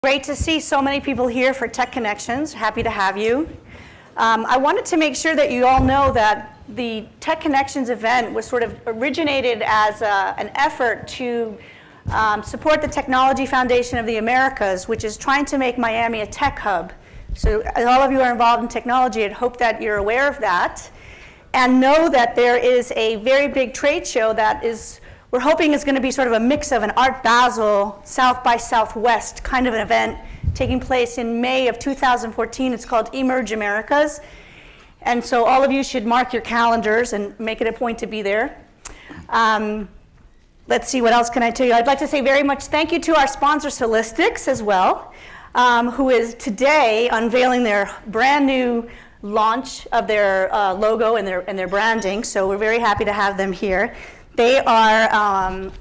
Great to see so many people here for Tech Connections. Happy to have you. I wanted to make sure that you all know that the Tech Connections event was sort of originated as an effort to support the Technology Foundation of the Americas, which is trying to make Miami a tech hub. So as all of you are involved in technology, I hope that you're aware of that and know that there is a very big trade show that we're hoping is going to be sort of a mix of an Art Basel, South by Southwest kind of an event taking place in May of 2014. It's called Emerge Americas. And so all of you should mark your calendars and make it a point to be there. Let's see, what else can I tell you? I'd like to say very much thank you to our sponsor, Celistics, as well, who is today unveiling their brand new launch of their logo and their branding. So we're very happy to have them here. They are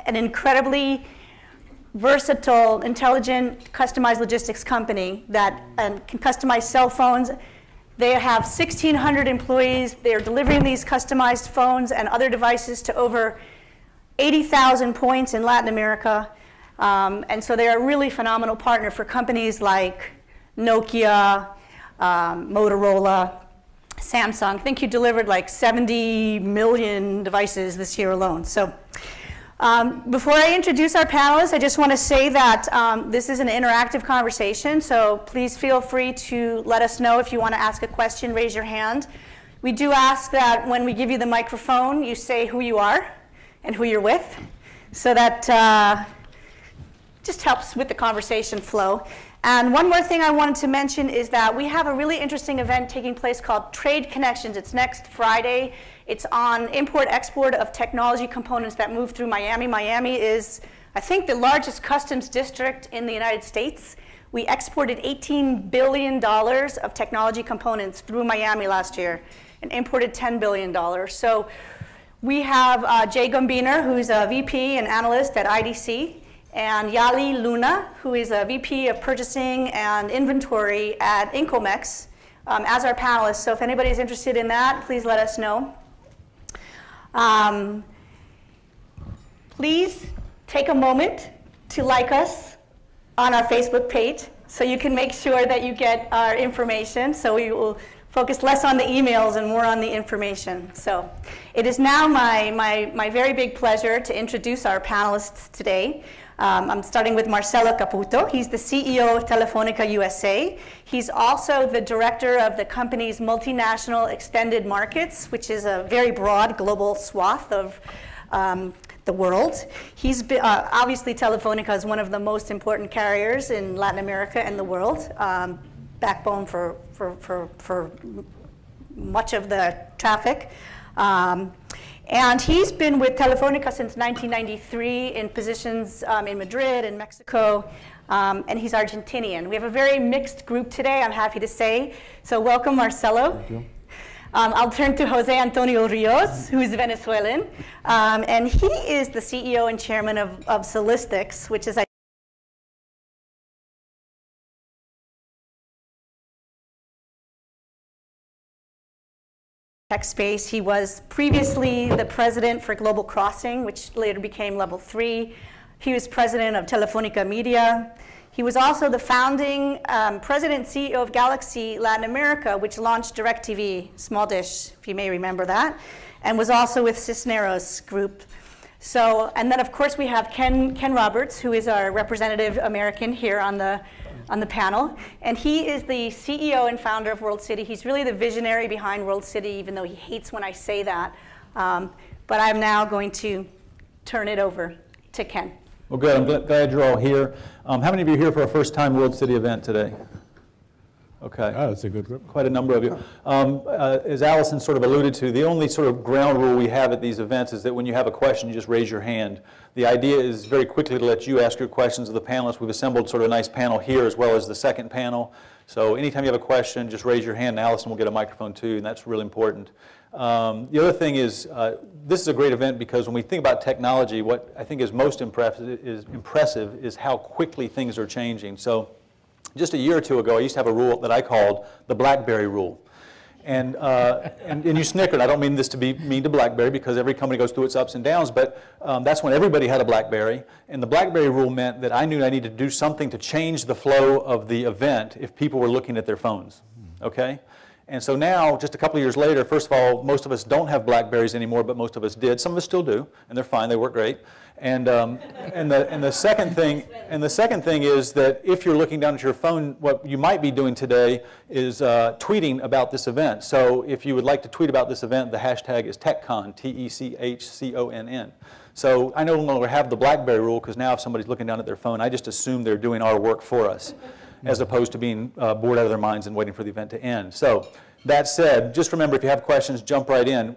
an incredibly versatile, intelligent, customized logistics company that can customize cell phones. They have 1,600 employees. They're delivering these customized phones and other devices to over 80,000 points in Latin America. And so they're a really phenomenal partner for companies like Nokia, Motorola, Samsung. I think you delivered like 70 million devices this year alone. So before I introduce our panelists, I just want to say that this is an interactive conversation, so please feel free to let us know if you want to ask a question, raise your hand. We do ask that when we give you the microphone, you say who you are and who you're with, so that just helps with the conversation flow. And one more thing I wanted to mention is that we have a really interesting event taking place called Trade Connections. It's next Friday. It's on import-export of technology components that move through Miami. Miami is, I think, the largest customs district in the United States. We exported $18 billion of technology components through Miami last year and imported $10 billion. So we have Jay Gombiner, who's a VP and analyst at IDC, and Yali Luna, who is a VP of Purchasing and Inventory at Incomex, as our panelists. So if anybody's interested in that, please let us know. Please take a moment to like us on our Facebook page so you can make sure that you get our information. So we will focus less on the emails and more on the information. So it is now my very big pleasure to introduce our panelists today. I'm starting with Marcelo Caputo. He's the CEO of Telefonica USA. He's also the director of the company's multinational extended markets, which is a very broad global swath of the world. He's been, obviously, Telefonica is one of the most important carriers in Latin America and the world, backbone for much of the traffic. And he's been with Telefonica since 1993 in positions in Madrid and Mexico, and he's Argentinian. We have a very mixed group today, I'm happy to say. So welcome, Marcelo. Thank you. I'll turn to Jose Antonio Rios, who is Venezuelan, and he is the CEO and chairman of Celistics, which is tech space. He was previously the president for Global Crossing, which later became Level 3. He was president of Telefonica Media. He was also the founding president and CEO of Galaxy Latin America, which launched DirecTV, small dish, if you may remember that, and was also with Cisneros Group. So, and then of course we have Ken Roberts, who is our representative American here on the panel, and he is the CEO and founder of WorldCity. He's really the visionary behind WorldCity, even though he hates when I say that. But I'm now going to turn it over to Ken. Well, good. I'm glad you're all here. How many of you are here for our first time WorldCity event today? Okay. Oh, that's a good group. Quite a number of you. As Allison sort of alluded to, the only sort of ground rule we have at these events is that when you have a question, you just raise your hand. The idea is very quickly to let you ask your questions of the panelists. We've assembled sort of a nice panel here as well as the second panel. So anytime you have a question, just raise your hand, and Allison will get a microphone too, and that's really important. The other thing is, this is a great event because when we think about technology, what I think is most impressive is how quickly things are changing. So just a year or two ago, I used to have a rule that I called the Blackberry Rule. And you snickered. I don't mean this to be mean to BlackBerry, because every company goes through its ups and downs, but that's when everybody had a BlackBerry. And the BlackBerry rule meant that I knew I needed to do something to change the flow of the event if people were looking at their phones, okay? And so now, just a couple of years later, first of all, most of us don't have BlackBerries anymore, but most of us did. Some of us still do, and they're fine. They work great. And the second thing is that if you're looking down at your phone, what you might be doing today is tweeting about this event. So if you would like to tweet about this event, the hashtag is TechCon, TECHCONN. So I no longer have the BlackBerry rule, because now if somebody's looking down at their phone, I just assume they're doing our work for us, as opposed to being bored out of their minds and waiting for the event to end. So that said, just remember, if you have questions, jump right in.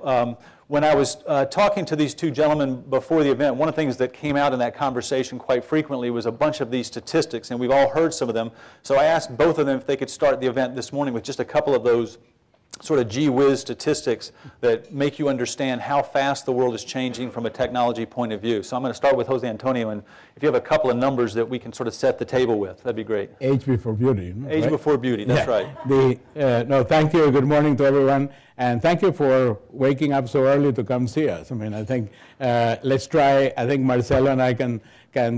When I was talking to these two gentlemen before the event, one of the things that came out in that conversation quite frequently was a bunch of these statistics, and we've all heard some of them. So I asked both of them if they could start the event this morning with just a couple of those sort of gee whiz statistics that make you understand how fast the world is changing from a technology point of view. So I'm going to start with Jose Antonio, and if you have a couple of numbers that we can sort of set the table with, that'd be great. Age before beauty. Age before beauty, that's right. No, thank you. Good morning to everyone. And thank you for waking up so early to come see us. I mean, I think let's try. I think Marcelo and I can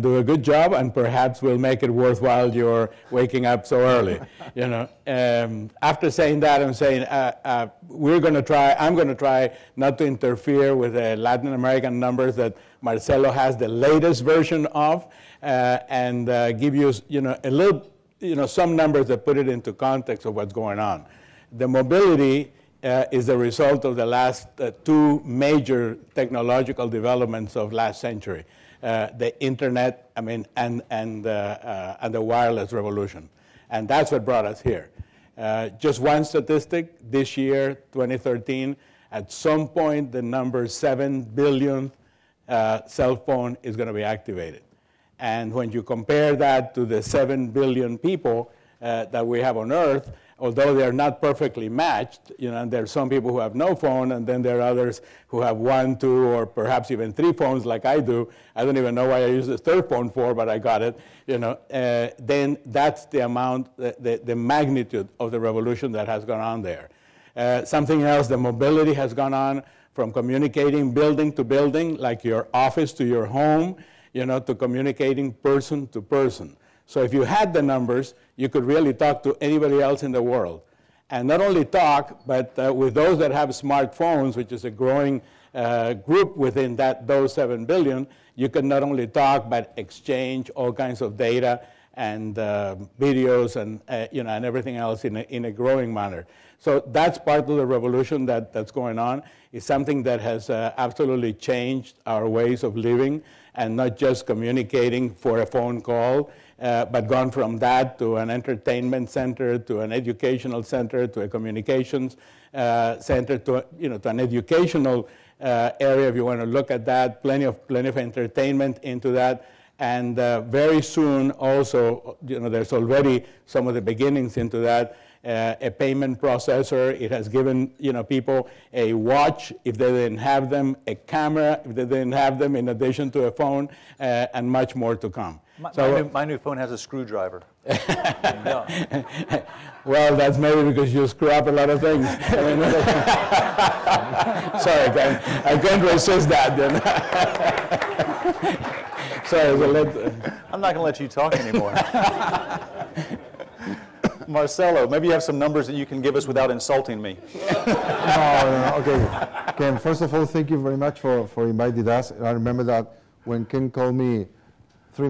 do a good job, and perhaps we'll make it worthwhile your waking up so early. You know, after saying that, I'm saying we're going to try. I'm going to try not to interfere with the Latin American numbers that Marcelo has the latest version of, and give you, a little, some numbers that put it into context of what's going on. The mobility is the result of the last two major technological developments of last century. The internet, and the wireless revolution. And that's what brought us here. Just one statistic, this year, 2013, at some point the number 7 billion cell phone is going to be activated. And when you compare that to the 7 billion people that we have on Earth, although they are not perfectly matched, and there are some people who have no phone, and then there are others who have 1, 2, or perhaps even 3 phones like I do. I don't even know why I use the third phone for, but I got it. Then that's the amount, the magnitude of the revolution that has gone on there. Something else, the mobility has gone on from communicating building to building, like your office to your home, to communicating person to person. So if you had the numbers, you could really talk to anybody else in the world. And not only talk, but with those that have smartphones, which is a growing group within those 7 billion, you can not only talk, but exchange all kinds of data and videos and, and everything else in a growing manner. So that's part of the revolution that's going on. It's something that has absolutely changed our ways of living, and not just communicating for a phone call, but gone from that to an entertainment center, to an educational center, to a communications center, to an educational area, if you want to look at that. Plenty of entertainment into that, and very soon also, there's already some of the beginnings into that. A payment processor. It has given people a watch if they didn't have them, a camera if they didn't have them, in addition to a phone, and much more to come. My new phone has a screwdriver. Well, that's maybe because you screw up a lot of things. Sorry, I can't resist that. Sorry, I'm not going to let you talk anymore. Marcelo, maybe you have some numbers that you can give us without insulting me. Okay. Ken, first of all, thank you very much for inviting us. I remember that when Ken called me 3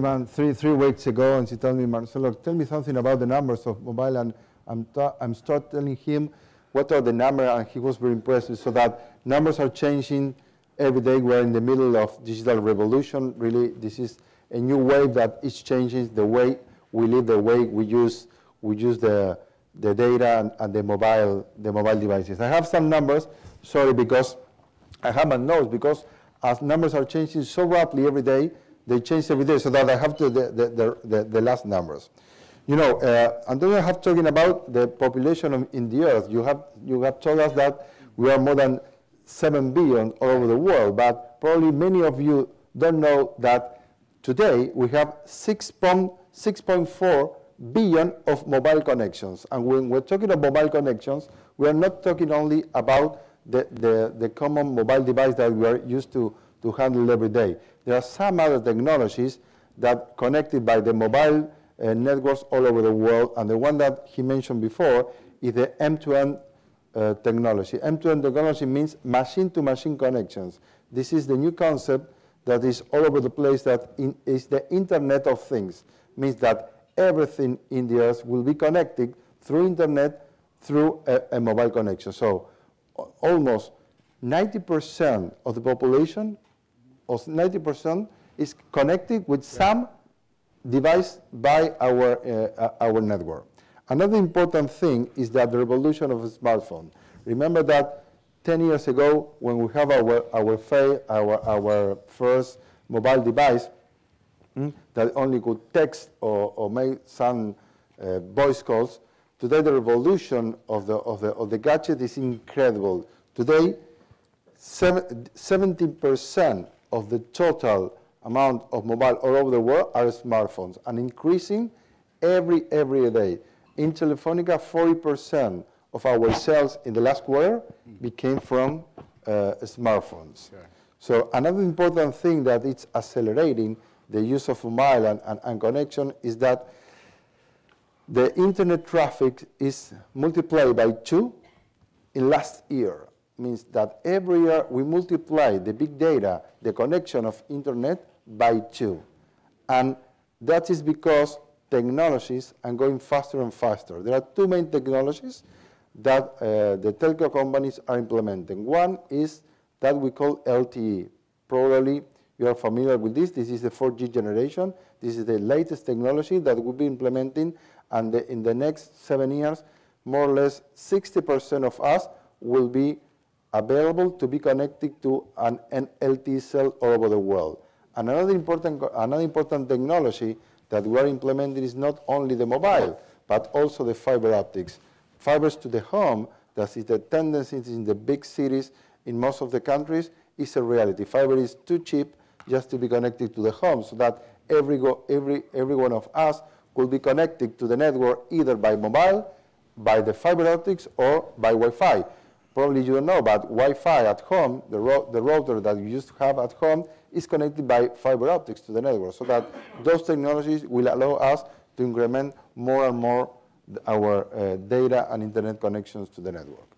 weeks ago, and she told me, Marcelo, tell me something about the numbers of mobile, and I'm start telling him what are the numbers, and he was very impressed. So that numbers are changing every day. We're in the middle of digital revolution. Really, this is a new wave that is changing the way we live, the way we use the data and the mobile devices. I have some numbers, sorry, because I have my notes, because as numbers are changing so rapidly every day, they change every day, so that I have the last numbers. Antonio have talking about the population in the earth. You have told us that we are more than 7 billion all over the world, but probably many of you don't know that today we have 6.4 billion of mobile connections. And when we're talking about mobile connections, we are not talking only about the common mobile device that we are used to handle every day. There are some other technologies that connected by the mobile networks all over the world, and the one that he mentioned before is the M2M technology. M2M technology means machine-to-machine connections. This is the new concept that is all over the place, that is the Internet of Things. Means that everything in the earth will be connected through Internet, through a mobile connection. So almost 90% of the population, or 90%, is connected with some device by our network. Another important thing is that the revolution of a smartphone. Remember that 10 years ago, when we have our first mobile device that only could text or make some voice calls, today the revolution of the gadget is incredible. Today, 70% of the total amount of mobile all over the world are smartphones, and increasing every day. In Telefonica, 40% of our sales in the last quarter became from smartphones. Sure. So another important thing that it's accelerating the use of mobile and connection is that the internet traffic is multiplied by 2 in last year. Means that every year we multiply the big data, the connection of internet, by 2. And that is because technologies are going faster and faster. There are 2 main technologies that the telco companies are implementing. One is that we call LTE. Probably you are familiar with this. This is the 4G generation. This is the latest technology that we'll be implementing, and in the next 7 years, more or less 60% of us will be available to be connected to an LTE cell all over the world. Another important technology that we are implementing is not only the mobile, but also the fiber optics. Fibers to the home, that is the tendency in the big cities in most of the countries, is a reality. Fiber is too cheap just to be connected to the home, so that every one of us will be connected to the network either by mobile, by the fiber optics, or by Wi-Fi. Probably you don't know, but Wi-Fi at home, the router that you used to have at home, is connected by fiber optics to the network, so that those technologies will allow us to increment more and more our data and internet connections to the network.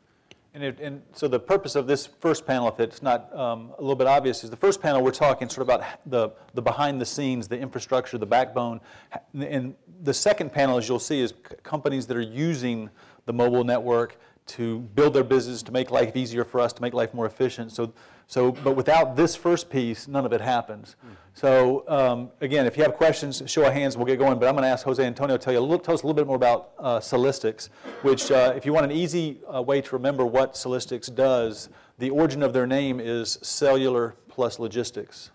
And so the purpose of this first panel, if it's not a little bit obvious, is the first panel we're talking sort of about the behind the scenes, the infrastructure, the backbone. And the second panel, as you'll see, is companies that are using the mobile network to build their business, to make life easier for us, to make life more efficient. But without this first piece, none of it happens. So again, if you have questions, show of hands, we'll get going. But I'm going to ask Jose Antonio to tell us a little bit more about Celistics, which if you want an easy way to remember what Celistics does, the origin of their name is cellular plus logistics.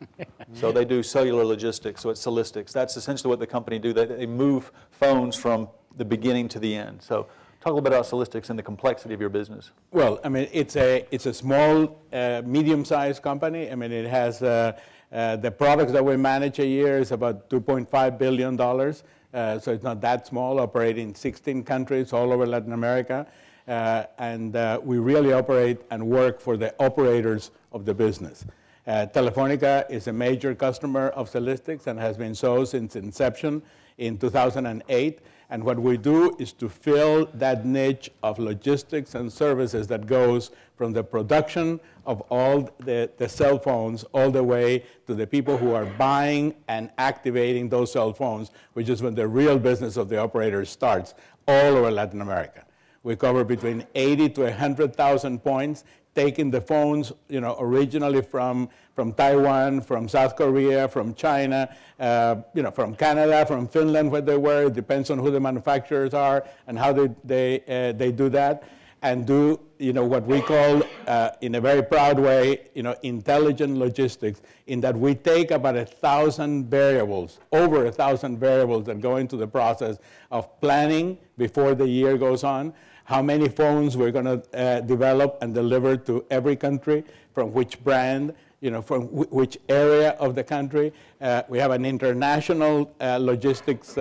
So they do cellular logistics, so it's Celistics. That's essentially what the company do. They move phones from the beginning to the end. So talk a little bit about Celistics and the complexity of your business. Well, I mean, it's a small, medium-sized company. I mean, it has the products that we manage a year is about $2.5 billion. So it's not that small, operating in 16 countries all over Latin America. And we really operate and work for the operators of the business. Telefonica is a major customer of Celistics and has been so since inception in 2008. And what we do is to fill that niche of logistics and services that goes from the production of all the cell phones all the way to the people who are buying and activating those cell phones, which is when the real business of the operator starts all over Latin America. We cover between 80 to 100,000 points, taking the phones, originally from Taiwan, from South Korea, from China, from Canada, from Finland, where they were. It depends on who the manufacturers are and how they do that, and do what we call, in a very proud way, intelligent logistics, in that we take about 1,000 variables, over 1,000 variables that go into the process of planning before the year goes on, how many phones we're going to develop and deliver to every country, from which brand, from which area of the country. We have an international logistics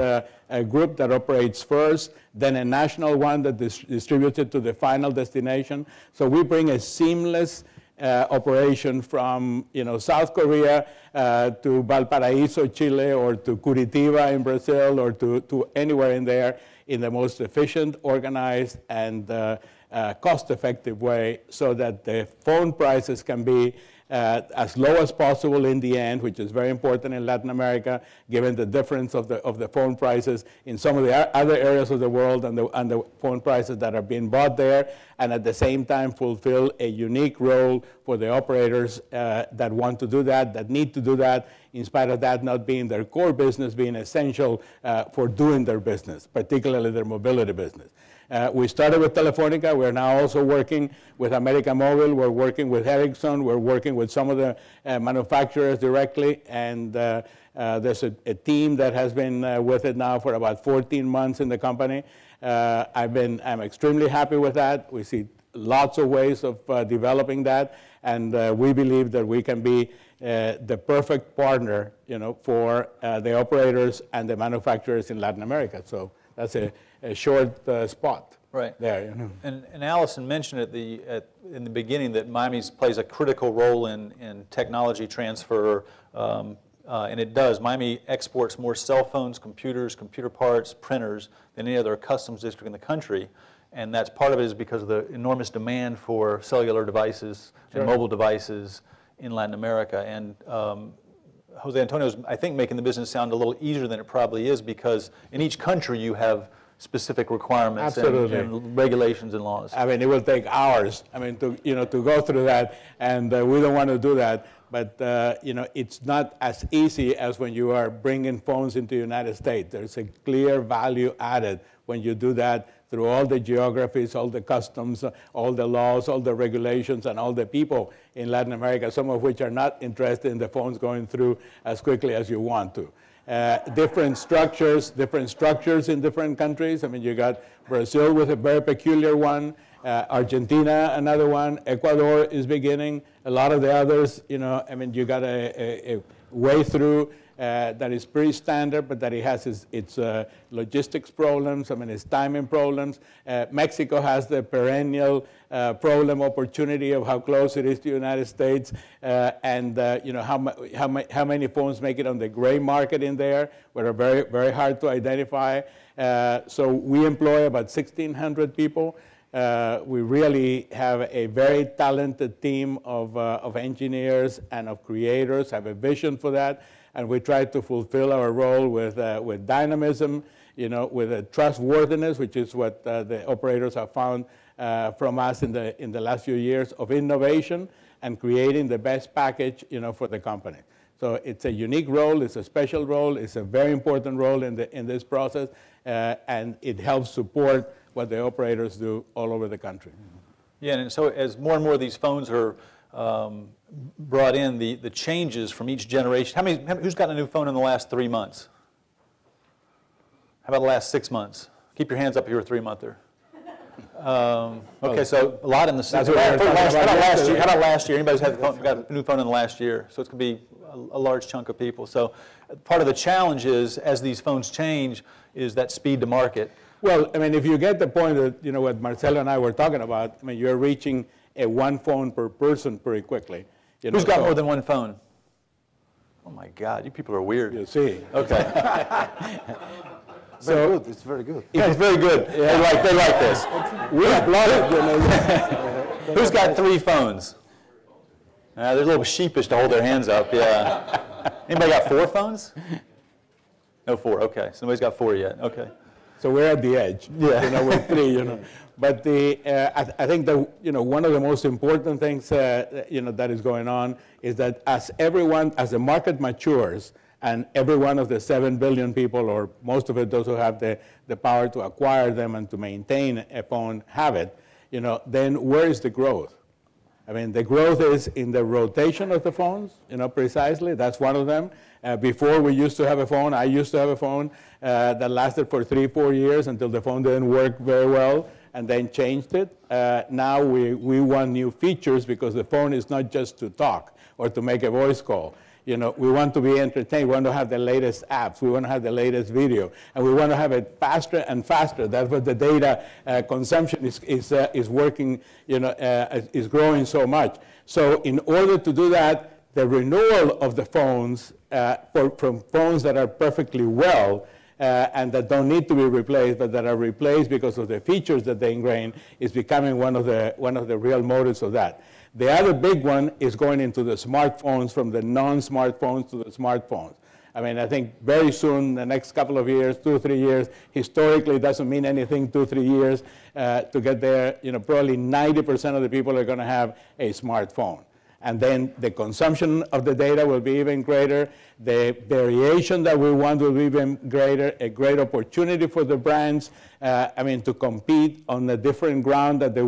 group that operates first, then a national one that distributes it to the final destination. So we bring a seamless operation from South Korea to Valparaiso, Chile, or to Curitiba in Brazil, or to anywhere in there in the most efficient, organized, and cost-effective way, so that the phone prices can be as low as possible in the end, which is very important in Latin America, given the difference of the phone prices in some of the other areas of the world and the phone prices that are being bought there, and at the same time fulfill a unique role for the operators that want to do that need to do that, in spite of that not being their core business, being essential for doing their business, particularly their mobility business. We started with Telefonica. We're now also working with América Móvil. We're working with Ericsson. We're working with some of the manufacturers directly. And there's a team that has been with it now for about 14 months in the company. I'm extremely happy with that. We see lots of ways of developing that. And we believe that we can be the perfect partner, for the operators and the manufacturers in Latin America. So that's a short spot there. And Allison mentioned in the beginning that Miami plays a critical role in technology transfer, and it does. Miami exports more cell phones, computers, computer parts, printers than any other customs district in the country. And that's part of it is because of the enormous demand for cellular devices and mobile devices in Latin America. And Jose Antonio is, I think, making the business sound a little easier than it probably is, because in each country you have specific requirements and regulations and laws. I mean, it will take hours. I mean, to go through that, and we don't want to do that. But it's not as easy as when you are bringing phones into the United States. There's a clear value added when you do that through all the geographies, all the customs, all the laws, all the regulations, and all the people in Latin America, some of which are not interested in the phones going through as quickly as you want to. Different structures in different countries. I mean, you got Brazil with a very peculiar one, Argentina, another one, Ecuador is beginning, a lot of the others, I mean, you got a way through that is pretty standard, but that it has its logistics problems, I mean, its timing problems. Mexico has the perennial problem opportunity of how close it is to the United States, and how many phones make it on the gray market in there, which are very, very hard to identify. So we employ about 1,600 people. We really have a very talented team of engineers and of creators, have a vision for that, and we try to fulfill our role with dynamism, with trustworthiness, which is what the operators have found from us in the last few years, of innovation and creating the best package, for the company. So it's a unique role, it's a special role, it's a very important role in this process, and it helps support what the operators do all over the country. Yeah, and so as more and more of these phones are brought in, the changes from each generation. Who's gotten a new phone in the last 3 months? How about the last 6 months? Keep your hands up if you're a 3-monther. Okay, so a lot in the how about last year? Anybody's got a new phone in the last year? So it's going to be a large chunk of people. So part of the challenge is, as these phones change, is that speed to market. Well, I mean, if you get the point that, what Marcelo and I were talking about, I mean, you're reaching one phone per person pretty quickly. Who's got more than one phone? Oh my God, you people are weird. You see. Okay. Very good. It's very good. Yeah, it's very good. Yeah. They like this. We applaud it. Who's got 3 phones? They're a little sheepish to hold their hands up. Yeah. Anybody got 4 phones? No, 4. Okay. So nobody's got 4 yet. Okay. So we're at the edge. Yeah. With 3. But I think that one of the most important things that is going on is that as the market matures, and every one of the 7 billion people, or most of it, those who have the power to acquire them and to maintain a phone, have it, then where is the growth? I mean, the growth is in the rotation of the phones, precisely. That's one of them. Before we used to have a phone, I used to have a phone that lasted for 3-4 years until the phone didn't work very well. and then changed it. Now we want new features because the phone is not just to talk or to make a voice call. You know, we want to be entertained. We want to have the latest apps. We want to have the latest video. And we want to have it faster and faster. That's what the data consumption is working, you know, is growing so much. So in order to do that, the renewal of the phones from phones that are perfectly well and that don't need to be replaced, but that are replaced because of the features that they ingrain, is becoming one of the real motives of that. The other big one is going into the smartphones, from the non-smartphones to the smartphones. I mean, I think very soon, the next couple of years, 2 or 3 years, historically it doesn't mean anything, 2 or 3 years to get there. You know, probably 90% of the people are going to have a smartphone. And then the consumption of the data will be even greater. The variation that we want will be even greater, a great opportunity for the brands, I mean, to compete on a different ground that they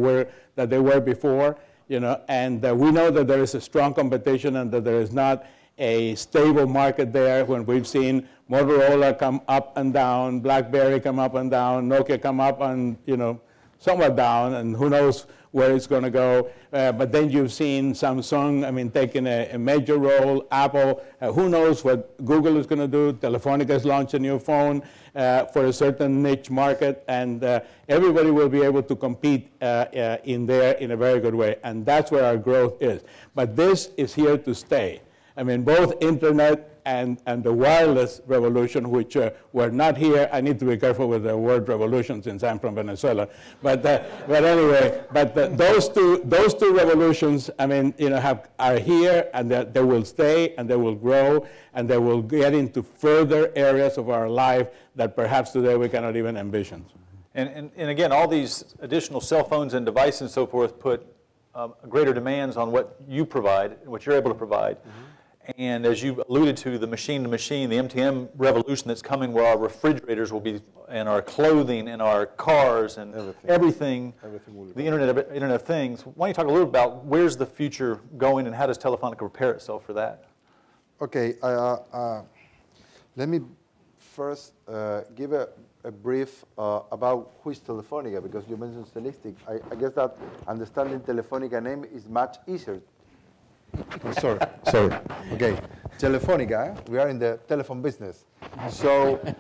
were before. You know, and we know that there is a strong competition and that there is not a stable market there when we've seen Motorola come up and down, BlackBerry come up and down, Nokia come up and, you know, somewhat down, and who knows where it's going to go. But then you've seen Samsung, I mean, taking a major role, Apple, who knows what Google is going to do. Telefonica has launched a new phone for a certain niche market, and everybody will be able to compete in there in a very good way, and that's where our growth is. But this is here to stay. I mean, both internet and the wireless revolution, which were not here. I need to be careful with the word revolution since I'm from Venezuela. But anyway, those two revolutions, I mean, you know, are here, and they will stay, and they will grow, and they will get into further areas of our life that perhaps today we cannot even envision. And again, all these additional cell phones and devices and so forth put greater demands on what you provide, what you're able to provide. Mm-hmm. And as you alluded to, the machine-to-machine, the MTM revolution that's coming, where our refrigerators will be, and our clothing, and our cars, and everything the Internet of Things. Why don't you talk a little about where's the future going, and how does Telefonica prepare itself for that? Okay, let me first give a brief about who is Telefonica, because you mentioned Celistics. I guess that understanding Telefonica name is much easier. Oh, sorry. Okay, Telefonica, we are in the telephone business, so it's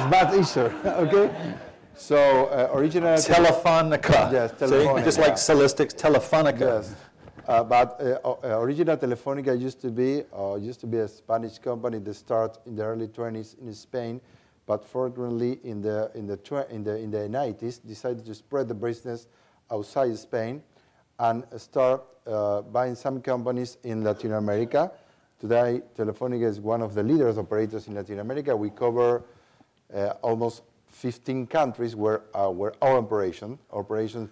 much easier, okay? So original Telefonica. Yes, Telefonica. See? Just like Celistics, Telefonica. Yes, but original Telefonica used to be a Spanish company that started in the early 20s in Spain, but fortunately in the 90s decided to spread the business outside Spain and start buying some companies in Latin America. Today, Telefonica is one of the leaders operators in Latin America. We cover almost 15 countries where our operations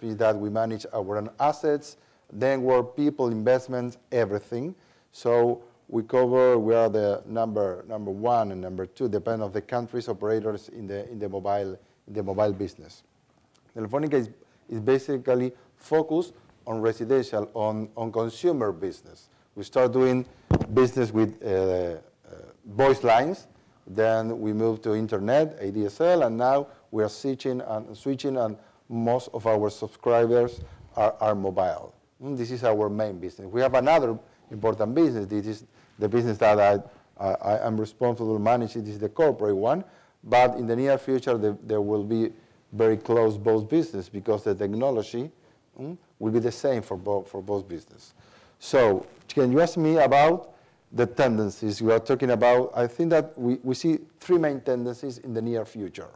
means that we manage our own assets, then work, people, investments, everything. So we are the number 1 and number 2, depending on the countries operators in the mobile business. Telefonica is basically focused on residential, on consumer business. We start doing business with voice lines, then we move to internet, ADSL, and now we are switching, and most of our subscribers are mobile. This is our main business. We have another important business. This is the business that I am responsible to manage. It is the corporate one, but in the near future there will be very close both business, because the technology will be the same for both business. So can you ask me about the tendencies we are talking about? I think that we see 3 main tendencies in the near future.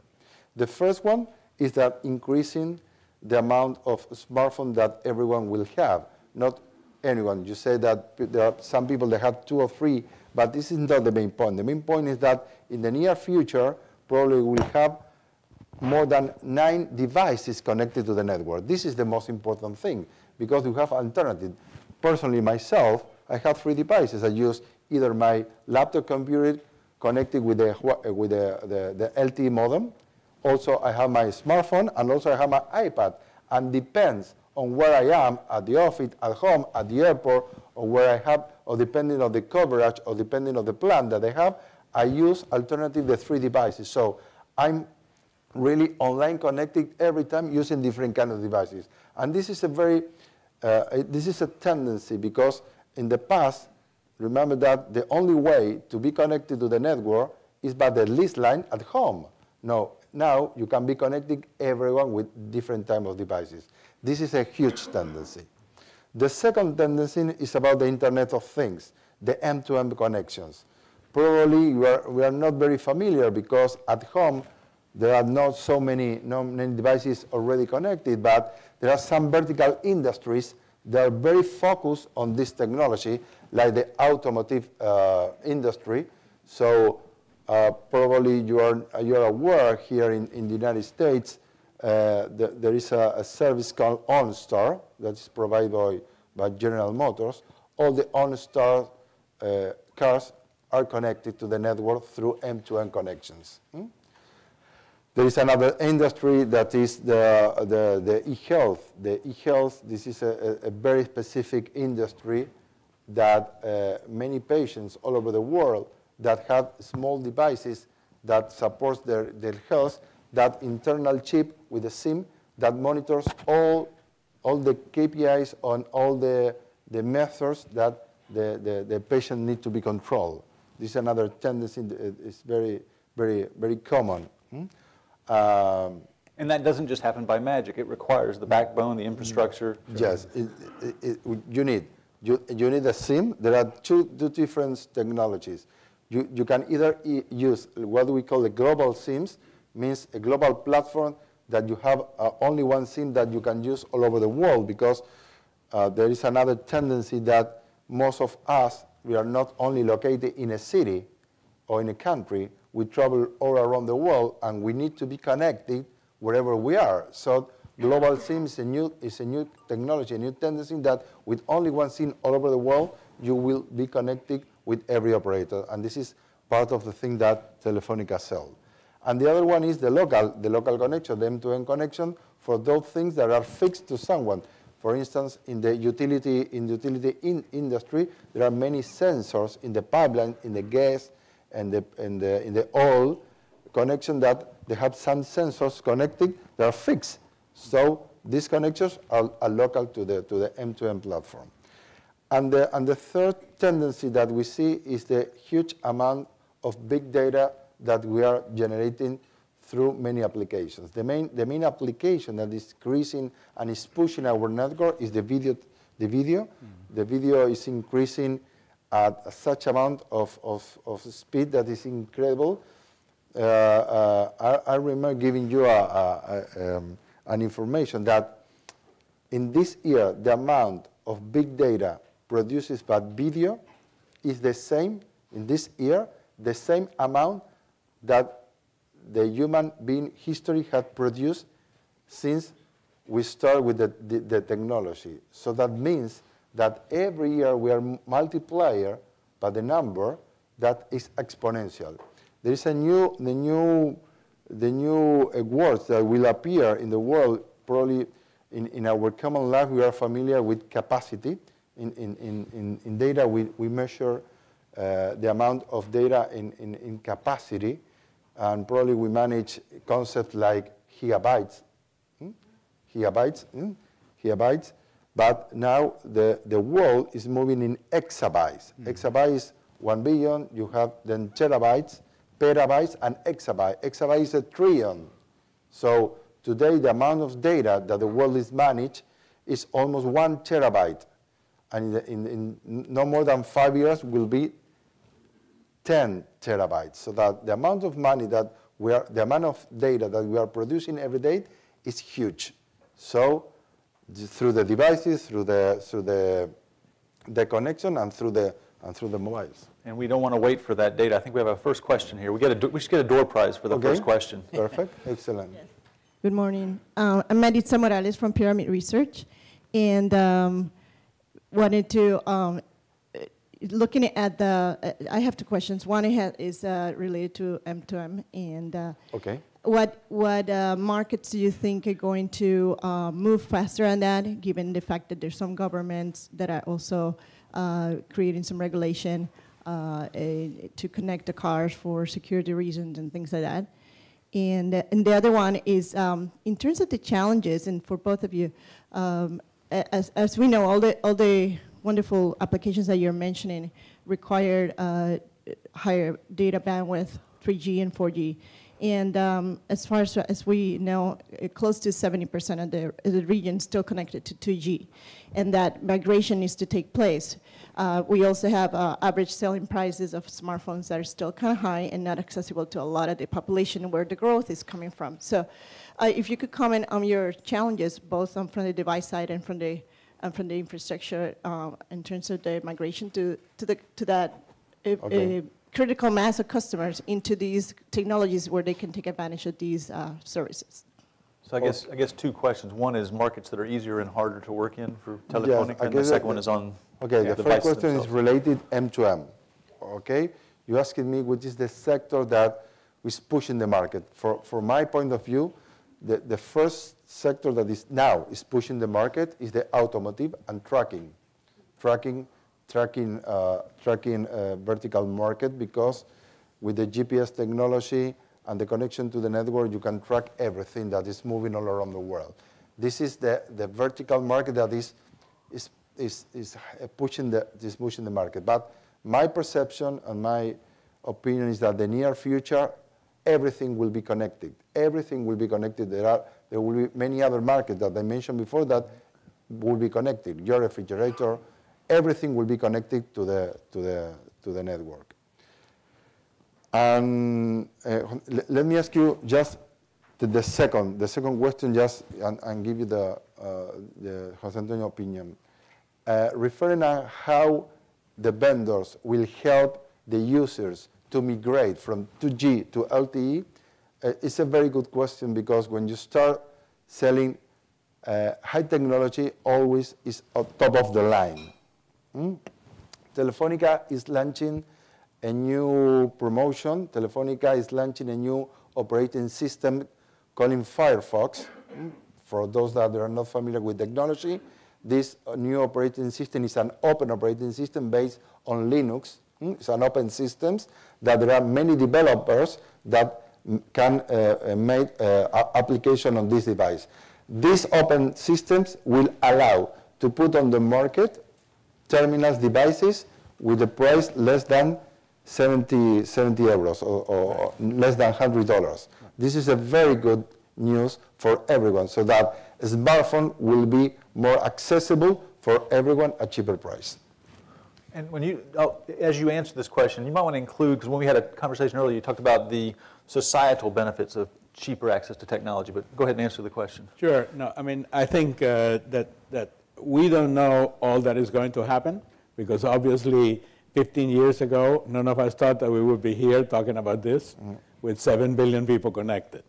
The first one is that increasing the amount of smartphones that everyone will have. Not anyone. You say that there are some people that have 2 or 3, but this is not the main point. The main point is that in the near future, probably we'll have more than 9 devices connected to the network. This is the most important thing, because we have alternative. Personally, myself, I have 3 devices. I use either my laptop computer connected with the LTE modem. Also, I have my smartphone, and also I have my iPad. And depends on where I am, at the office, at home, at the airport, or where I have, or depending on the coverage, or depending on the plan that I have, I use alternative the 3 devices. So I'm really online connected every time using different kind of devices. And this is a very, this is a tendency because in the past, remember that the only way to be connected to the network is by the lease line at home. No, now you can be connecting everyone with different type of devices. This is a huge tendency. The second tendency is about the Internet of Things, the end-to-end connections. Probably we are not very familiar because at home there are not so many devices already connected, but there are some vertical industries that are very focused on this technology, like the automotive industry. So probably you are aware here in the United States, there is a service called OnStar that is provided by General Motors. All the OnStar cars are connected to the network through end-to-end connections. There is another industry that is the e-health. The e-health, this is a very specific industry that many patients all over the world that have small devices that supports their health, that internal chip with a SIM that monitors all the KPIs on all the methods that the patient need to be controlled. This is another tendency that is very, very, very common. And that doesn't just happen by magic. It requires the backbone, the infrastructure. Yes, you need a SIM. There are two different technologies. You can either use what we call the global SIMs, means a global platform that you have only one SIM that you can use all over the world, because there is another tendency that most of us, we are not only located in a city or in a country, we travel all around the world and we need to be connected wherever we are. So global SIM is a new technology, a new tendency that with only one SIM all over the world, you will be connected with every operator. And this is part of the thing that Telefonica sells. And the other one is the local connection, the end-to-end connection for those things that are fixed to someone. For instance, in the utility industry, there are many sensors in the pipeline, in the gas, and in the oil connection that they have some sensors connected that are fixed. So these connections are local to the end-to-end platform. And the third tendency that we see is the huge amount of big data that we are generating through many applications. The main application that is increasing and is pushing our network is the video. The video is increasing at such amount of speed that is incredible. I remember giving you an information that in this year, the amount of big data produced by video is the same, in this year, the same amount that the human being history had produced since we started with the technology. So that means that every year we are multiplier by the number that is exponential. There is the new words that will appear in the world. Probably in our common life we are familiar with capacity. In data we measure the amount of data in capacity, and probably we manage concepts like gigabytes, but now the world is moving in exabytes. Exabytes is 1 billion, you have then terabytes, petabytes, and exabyte. Exabyte is a trillion. So today the amount of data that the world is managed is almost 1 terabyte. And in no more than 5 years will be 10 terabytes. So that the amount of money that the amount of data that we are producing every day is huge. So through the devices, through the connection, and through the mobiles. And we don't want to wait for that data. I think we have a first question here. We should get a door prize for the first question. Perfect. Excellent. Yes. Good morning. I'm Maritza Morales from Pyramid Research, and wanted to looking at I have two questions. One is related to M2M, and what markets do you think are going to move faster on that, given the fact that there's some governments that are also creating some regulation to connect the cars for security reasons and things like that? And the other one is, in terms of the challenges, and for both of you, as we know, all the wonderful applications that you're mentioning require higher data bandwidth, 3G and 4G. And as far as we know, close to 70% of the region is still connected to 2G, and that migration needs to take place. We also have average selling prices of smartphones that are still kind of high and not accessible to a lot of the population where the growth is coming from. So if you could comment on your challenges, both from the device side and from the infrastructure in terms of the migration to that critical mass of customers into these technologies where they can take advantage of these services. So I guess two questions. One is markets that are easier and harder to work in for Telefonica, and the second one is on the first question is related M2M. Okay, you asked me which is the sector that is pushing the market. From my point of view, the first sector that is now pushing the market is the automotive and tracking vertical market, because with the GPS technology and the connection to the network, you can track everything that is moving all around the world. This is the vertical market that is pushing the market. But my perception and my opinion is that the near future, everything will be connected. Everything will be connected. There will be many other markets that I mentioned before that will be connected. Your refrigerator, everything will be connected to the network. And let me ask you just the second question, just and give you the Jose Antonio opinion, referring to how the vendors will help the users to migrate from 2G to LTE. It's a very good question, because when you start selling high technology, always is on top of the line. Telefonica is launching a new promotion. Telefonica is launching a new operating system called Firefox. For those that are not familiar with technology, this new operating system is an open operating system based on Linux. It's an open system that there are many developers that can make application on this device. These open systems will allow to put on the market terminals devices with a price less than 70 euros or less than $100. This is a very good news for everyone, so that a smartphone will be more accessible for everyone at cheaper price. And when you, as you answer this question, you might want to include, because when we had a conversation earlier, you talked about the societal benefits of cheaper access to technology, but go ahead and answer the question. Sure. No, I mean, I think that we don't know all that is going to happen, because obviously 15 years ago, none of us thought that we would be here talking about this with 7 billion people connected.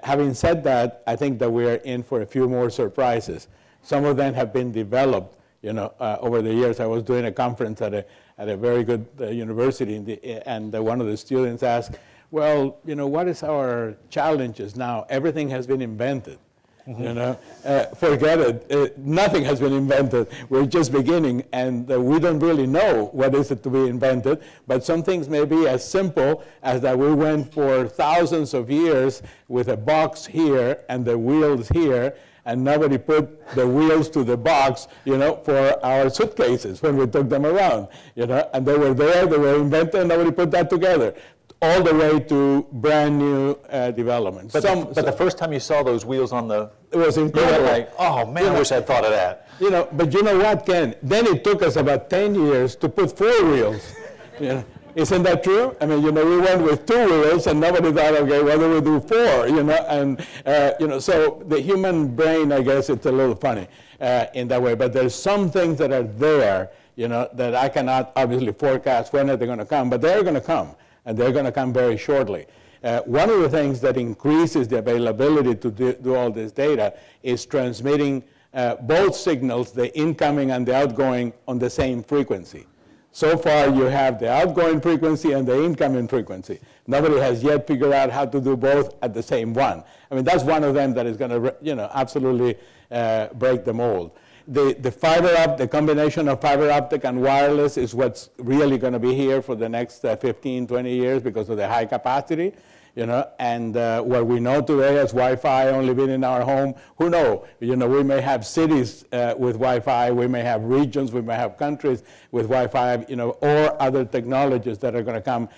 Having said that, I think that we are in for a few more surprises. Some of them have been developed, over the years. I was doing a conference at a very good university, and one of the students asked, well, what is our challenges now? Everything has been invented. Forget it. Nothing has been invented. We're just beginning, and we don't really know what is it to be invented. But some things may be as simple as that we went for thousands of years with a box here and the wheels here, and nobody put the wheels to the box, for our suitcases when we took them around, and they were there, they were invented, and nobody put that together. All the way to brand new developments. But the first time you saw those wheels on the, it was incredible. You were like, oh man, I wish I'd thought of that. But you know what, Ken? Then it took us about 10 years to put 4 wheels. Isn't that true? I mean, we went with 2 wheels, and nobody thought, okay, why do we do 4? And so the human brain, I guess, it's a little funny in that way. But there's some things that are there, that I cannot obviously forecast when they're going to come, but they're going to come. And they're going to come very shortly. One of the things that increases the availability to do all this data is transmitting both signals, the incoming and the outgoing, on the same frequency. So far, you have the outgoing frequency and the incoming frequency. Nobody has yet figured out how to do both at the same one. I mean, that's one of them that is going to, absolutely break the mold. The combination of fiber optic and wireless is what's really going to be here for the next 15, 20 years because of the high capacity. and what we know today as Wi-Fi only being in our home, who knows? We may have cities with Wi-Fi, we may have regions, we may have countries with Wi-Fi, or other technologies that are going to come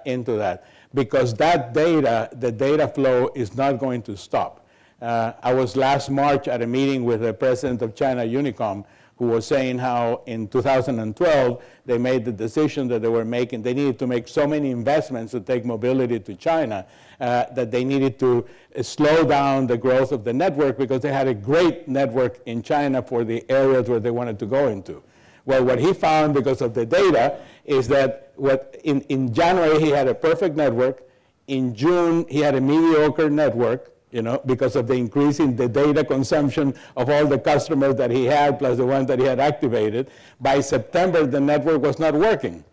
into that. Because that data, the data flow is not going to stop. I was last March at a meeting with the president of China Unicom, who was saying how in 2012 they made the decision that they needed to make so many investments to take mobility to China that they needed to slow down the growth of the network because they had a great network in China for the areas where they wanted to go into. Well, what he found because of the data is that in January he had a perfect network. In June he had a mediocre network, because of the increase in the data consumption of all the customers that he had, plus the ones that he had activated. By September, the network was not working.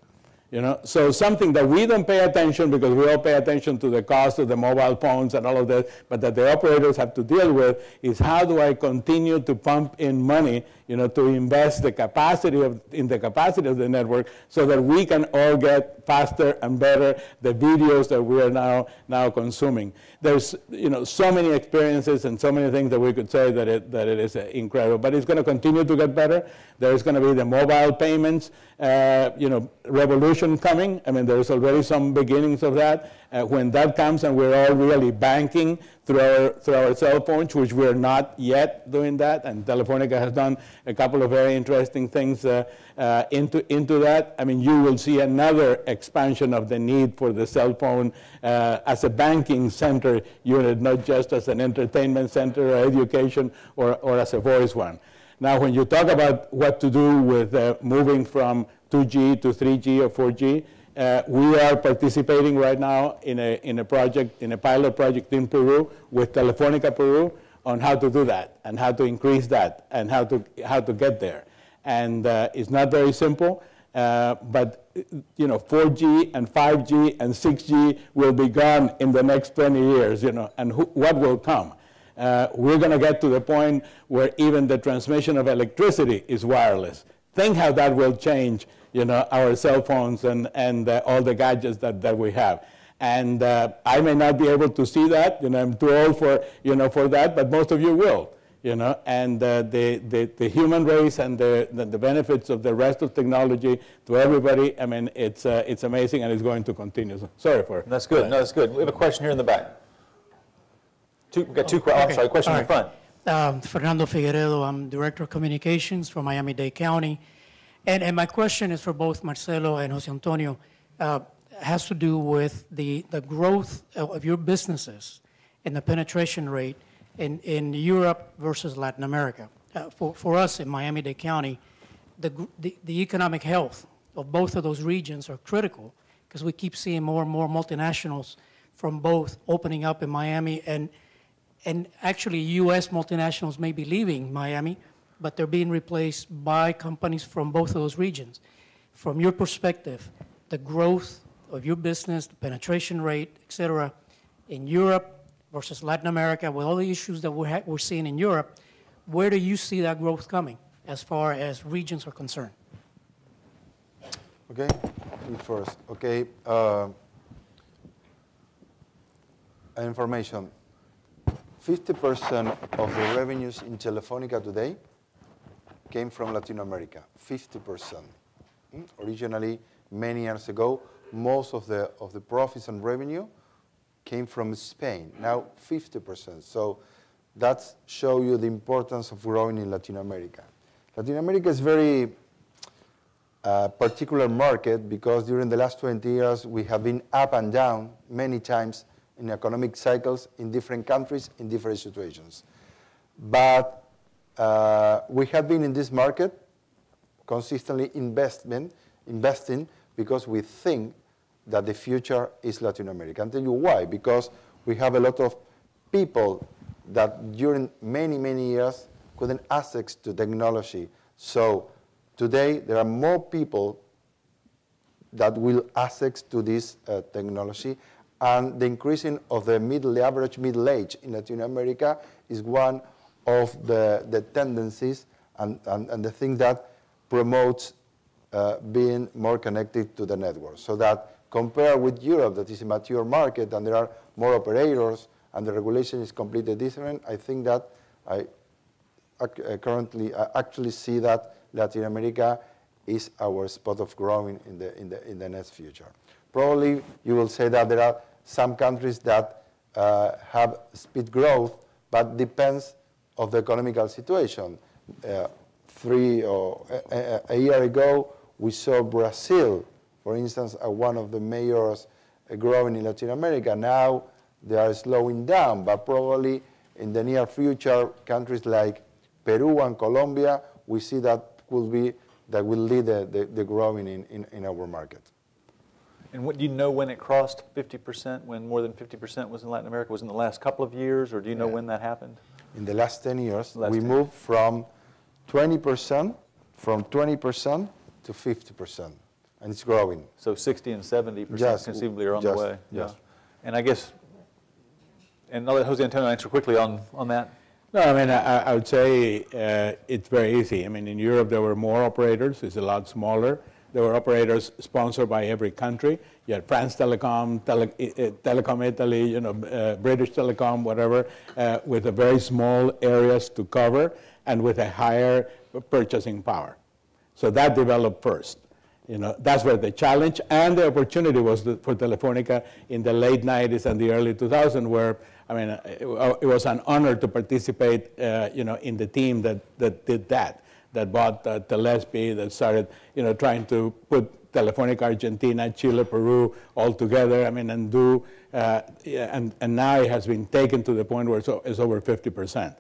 So something that we don't pay attention, because we all pay attention to the cost of the mobile phones and all of that, but that the operators have to deal with, is how do I continue to pump in money, to invest in the capacity of the network, so that we can all get faster and better the videos that we are now consuming. There's so many experiences and so many things that we could say that it is incredible, but it's going to continue to get better. There's going to be the mobile payments, revolution coming. I mean, there's already some beginnings of that. When that comes and we're all really banking through our cell phones, which we're not yet doing that, and Telefonica has done a couple of very interesting things into that. I mean, you will see another expansion of the need for the cell phone as a banking center unit, not just as an entertainment center or education or as a voice one. Now, when you talk about what to do with moving from 2G to 3G or 4G, we are participating right now in a project, in a pilot project in Peru with Telefonica Peru on how to do that and how to increase that and how to get there. And it's not very simple, but 4G and 5G and 6G will be gone in the next 20 years, and what will come? We're going to get to the point where even the transmission of electricity is wireless. Think how that will change, our cell phones and all the gadgets that we have. And I may not be able to see that. I'm too old for that, but most of you will. And the human race and the benefits of the rest of technology to everybody. I mean, it's amazing, and it's going to continue. So, sorry for that's good. No, that's good. We have a question here in the back. We've got two. I'm sorry, question in the front. Fernando Figueredo, I'm Director of Communications for Miami-Dade County. And my question is for both Marcelo and Jose Antonio. Has to do with the growth of your businesses and the penetration rate in Europe versus Latin America. For us in Miami-Dade County, the economic health of both of those regions are critical because we keep seeing more and more multinationals from both opening up in Miami and actually U.S. multinationals may be leaving Miami, but they're being replaced by companies from both of those regions. From your perspective, the growth of your business, the penetration rate, et cetera, in Europe versus Latin America, with all the issues that we're seeing in Europe, where do you see that growth coming as far as regions are concerned? Okay, me first. Okay, information. 50% of the revenues in Telefonica today came from Latin America, 50%. Originally, many years ago, most of the profits and revenue came from Spain, now 50%. So that shows you the importance of growing in Latin America. Latin America is very particular market because during the last 20 years, we have been up and down many times in economic cycles in different countries, in different situations. But we have been in this market consistently investing because we think that the future is Latin America. I'll tell you why. Because we have a lot of people that during many, many years couldn't access to technology. So today there are more people that will access to this technology. And the increasing of the average middle age in Latin America is one of the tendencies and the thing that promotes being more connected to the network. So that compared with Europe, that is a mature market, and there are more operators, and the regulation is completely different, I think that I actually see that Latin America is our spot of growing in the next future. Probably you will say that there are some countries that have speed growth, but depends of the economical situation. A year ago, we saw Brazil, for instance, one of the mayors growing in Latin America. Now they are slowing down, but probably in the near future, countries like Peru and Colombia, we see that will lead the growing in our market. And what, do you know when it crossed 50%, when more than 50% was in Latin America? Was it in the last couple of years, or do you know when that happened? In the last 10 years, we moved from 20% to 50%, and it's growing. So 60 and 70% conceivably are on the way. Yes. And I guess, and I'll let Jose Antonio answer quickly on that. No, I mean, I would say it's very easy. I mean, in Europe, there were more operators. It's a lot smaller. There were operators sponsored by every country. You had France Telecom, Telecom Italy, British Telecom, whatever, with a very small areas to cover and with a higher purchasing power. So that developed first. That's where the challenge and the opportunity was for Telefonica in the late 90s and the early 2000s, where, I mean, it was an honor to participate, in the team that did that bought Telesp, that started, trying to put Telefonica Argentina, Chile, Peru all together. I mean, and do, and now it has been taken to the point where it's over 50%.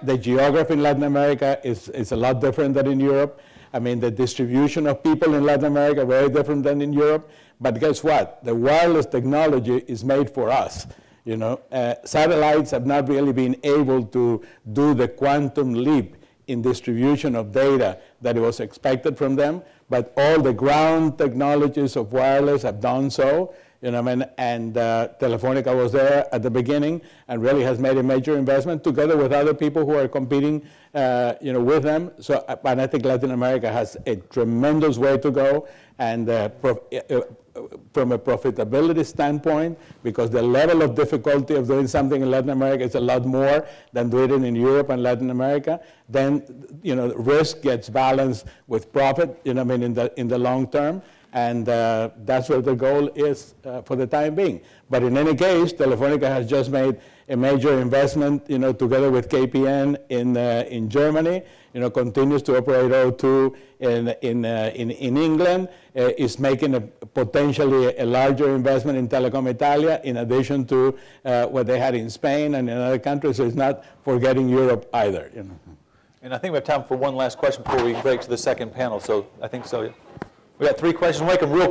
The geography in Latin America is a lot different than in Europe. I mean, the distribution of people in Latin America very different than in Europe. But guess what? The wireless technology is made for us. Satellites have not really been able to do the quantum leap in distribution of data that it was expected from them, but all the ground technologies of wireless have done so. And Telefonica was there at the beginning and really has made a major investment together with other people who are competing, with them. So, and I think Latin America has a tremendous way to go, and from a profitability standpoint, because the level of difficulty of doing something in Latin America is a lot more than doing it in Europe and Latin America, then risk gets balanced with profit, in the long term. And that's what the goal is for the time being. But in any case, Telefonica has just made a major investment, together with KPN in Germany. Continues to operate O2 in England. Is making potentially a larger investment in Telecom Italia, in addition to what they had in Spain and in other countries. So it's not forgetting Europe either. And I think we have time for one last question before we break to the second panel. So I think so. Yeah. We got 3 questions. We'll make them real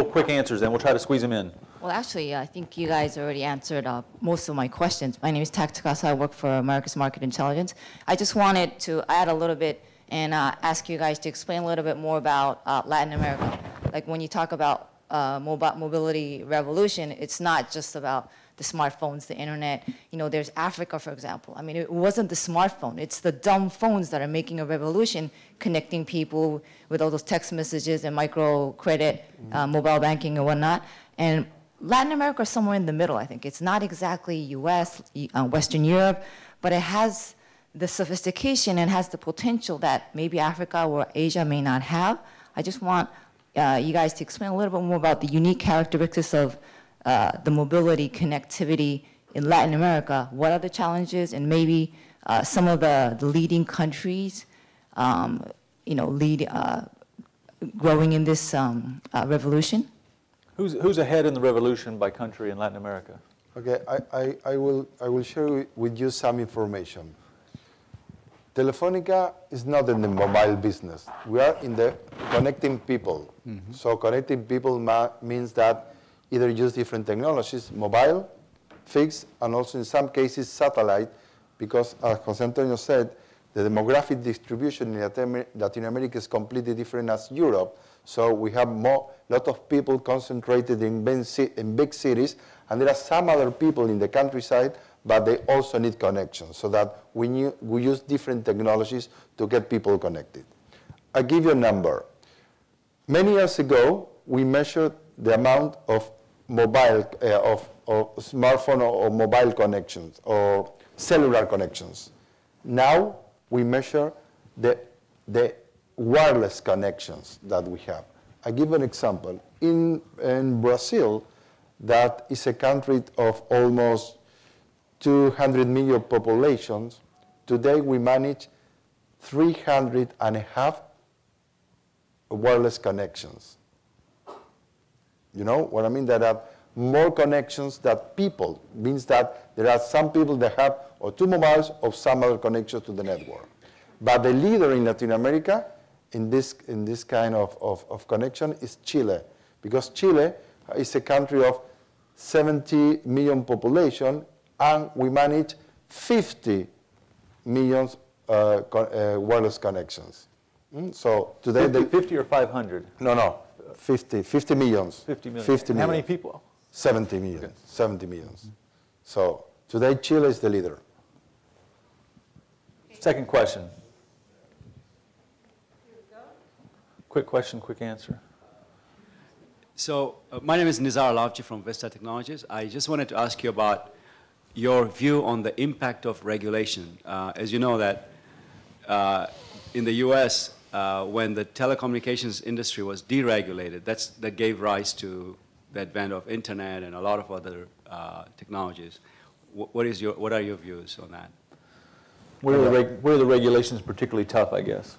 quick answers, and we'll try to squeeze them in. Well, actually, I think you guys already answered most of my questions. My name is Taktakasa. I work for America's Market Intelligence. I just wanted to add a little bit and ask you guys to explain a little bit more about Latin America. Like when you talk about mobility revolution, it's not just about the smartphones, the internet. There's Africa, for example. I mean, it wasn't the smartphone. It's the dumb phones that are making a revolution, connecting people with all those text messages and microcredit, mobile banking and whatnot. And Latin America is somewhere in the middle, I think. It's not exactly US, Western Europe, but it has the sophistication and has the potential that maybe Africa or Asia may not have. I just want you guys to explain a little bit more about the unique characteristics of the mobility connectivity in Latin America. What are the challenges, and maybe some of the leading countries, growing in this revolution? Who's ahead in the revolution by country in Latin America? Okay, I will share with you some information. Telefonica is not in the mobile business. We are in the connecting people. Mm-hmm. So connecting people means that either use different technologies, mobile, fixed, and also in some cases satellite, because as Jose Antonio said, the demographic distribution in Latin America is completely different as Europe. So we have lot of people concentrated in big cities, and there are some other people in the countryside, but they also need connection, so that we use different technologies to get people connected. I'll give you a number. Many years ago, we measured the amount of mobile, of smartphone or mobile connections or cellular connections. Now we measure the wireless connections that we have. I give an example. In Brazil, that is a country of almost 200 million populations. Today we manage 300.5 wireless connections. You know what I mean? There are more connections than people. Means that there are some people that have or two mobiles or some other connections to the network. But the leader in Latin America in this kind of connection is Chile, because Chile is a country of 70 million population, and we manage 50 million wireless connections. So today 50 or 500? No, 50 millions. 50 million. 50 million. How many people? 70 million. Okay. 70 millions. So today Chile is the leader. Second question. Quick question, quick answer. So my name is Nizar Alavji from Vista Technologies. I just wanted to ask you about your view on the impact of regulation. As you know that in the US, when the telecommunications industry was deregulated, that gave rise to the advent of internet and a lot of other technologies. What are your views on that? Where are the regulations particularly tough, I guess?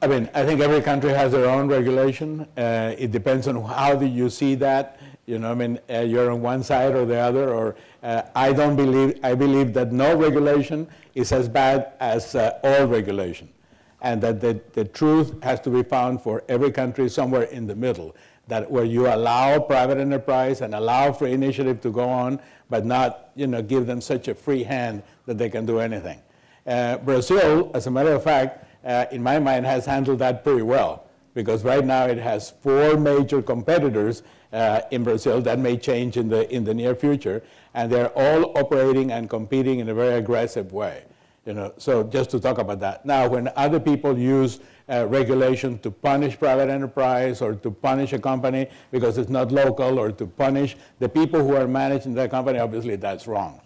I mean, I think every country has their own regulation. It depends on how do you see that. You know, I mean, you're on one side or the other, or I believe that no regulation is as bad as all regulation. And that the truth has to be found for every country somewhere in the middle, that where you allow private enterprise and allow free initiative to go on, but not, you know, give them such a free hand that they can do anything. Brazil, as a matter of fact, in my mind, has handled that pretty well, because right now it has 4 major competitors in Brazil. That may change in the near future, and they're all operating and competing in a very aggressive way. You know, so just to talk about that. Now, when other people use regulation to punish private enterprise or to punish a company because it's not local, or to punish the people who are managing that company, obviously that's wrong.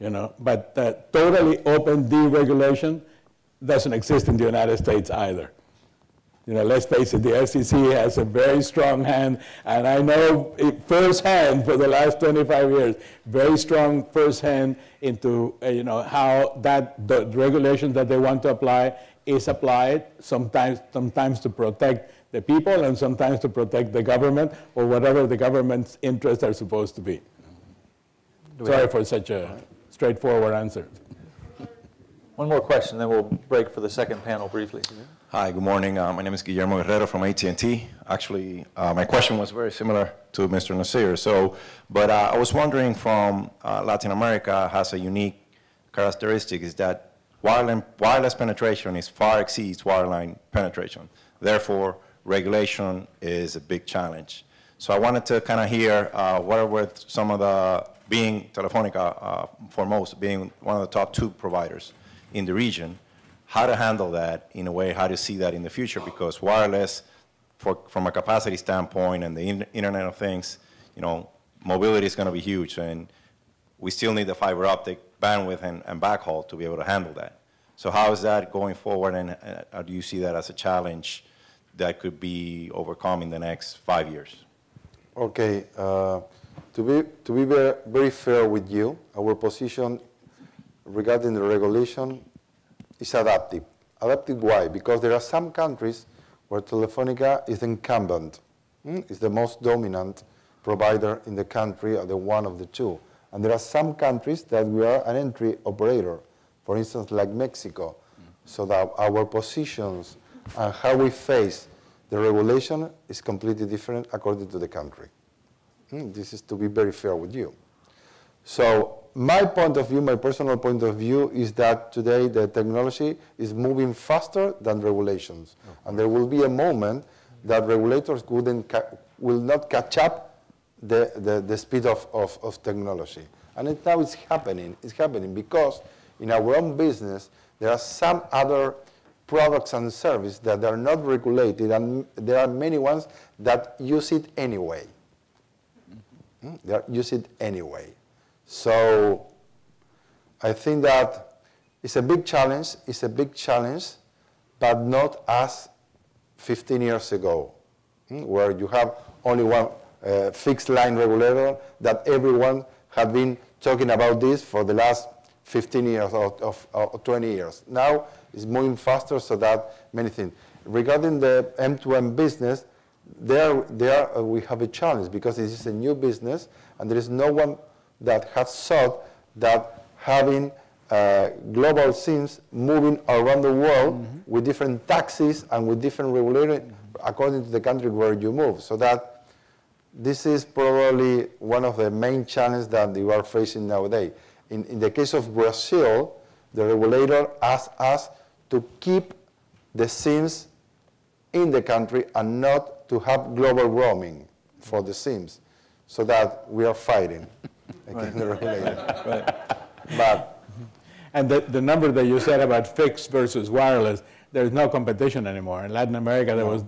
You know, but totally open deregulation doesn't exist in the United States either. You know, let's face it, the FCC has a very strong hand, and I know it firsthand for the last 25 years, very strong firsthand into you know, how the regulations that they want to apply is applied, sometimes to protect the people and sometimes to protect the government or whatever the government's interests are supposed to be. Sorry for such a straightforward answer. One more question, then we'll break for the second panel briefly. Hi, good morning. My name is Guillermo Guerrero from AT&T. Actually, my question was very similar to Mr. Nasir. But I was wondering, from Latin America has a unique characteristic, is that wireless penetration far exceeds wireline penetration. Therefore, regulation is a big challenge. So I wanted to kind of hear what were some of being Telefonica foremost, being one of the top 2 providers in the region, how to handle that in a way, how to see that in the future, because wireless, from a capacity standpoint and the Internet of Things, you know, mobility is going to be huge, and we still need the fiber optic bandwidth and backhaul to be able to handle that. So how is that going forward, and how do you see that as a challenge that could be overcome in the next 5 years? Okay, to be very fair with you, our position regarding the regulation is adaptive. Adaptive why? Because there are some countries where Telefonica is incumbent, is the most dominant provider in the country, or the one of the 2. And there are some countries that we are an entry operator, for instance, like Mexico. So that our positions and how we face the regulation is completely different according to the country. This is to be very fair with you. So my point of view, my personal point of view, is that today the technology is moving faster than regulations. And there will be a moment that regulators will not catch up the speed of technology. And now it's happening. It's happening because in our own business, there are some other products and services that are not regulated, and there are many ones that use it anyway. They use it anyway. So I think that it's a big challenge. It's a big challenge, but not as 15 years ago, where you have only one fixed line regulator that everyone had been talking about this for the last 15 years or 20 years. Now it's moving faster, so that many things. Regarding the M2M business, there we have a challenge because this is a new business, and there is no one that has thought that having global SIMs moving around the world with different taxes and with different regulation according to the country where you move. So that this is probably one of the main challenges that you are facing nowadays. In the case of Brazil, the regulator asked us to keep the SIMs in the country and not to have global roaming for the SIMs, so that we are fighting against the regulator. Right. But and the number that you said about fixed versus wireless, there's no competition anymore. In Latin America, there was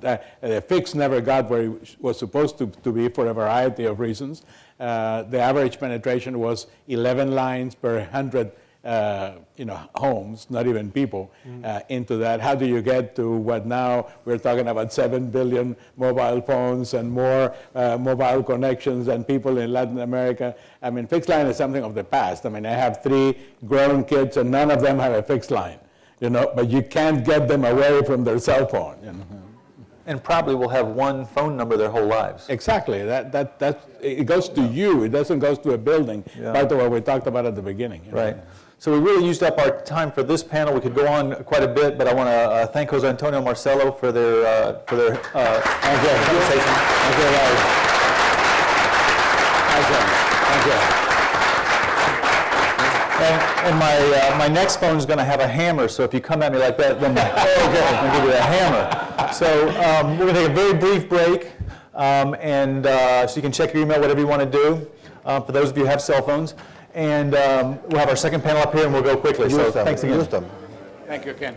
fixed never got where it was supposed to be for a variety of reasons. The average penetration was 11 lines per 100 homes, not even people, into that. How do you get to what now we're talking about 7 billion mobile phones and more mobile connections and people in Latin America? I mean, fixed line is something of the past. I mean, I have 3 grown kids and none of them have a fixed line, but you can't get them away from their cell phone. And probably will have one phone number their whole lives. Exactly. It goes to you. It doesn't go to a building. Yeah. Back to what we talked about at the beginning. Right. So we really used up our time for this panel. We could go on quite a bit, but I want to thank Jose Antonio and Marcelo for their presentation. Thank you. And my next phone is going to have a hammer, so if you come at me like that, then I'll give you a hammer. So we're going to take a very brief break, so you can check your email, whatever you want to do, for those of you who have cell phones. And we'll have our second panel up here, and we'll go quickly. So thanks again. Thank you, Ken.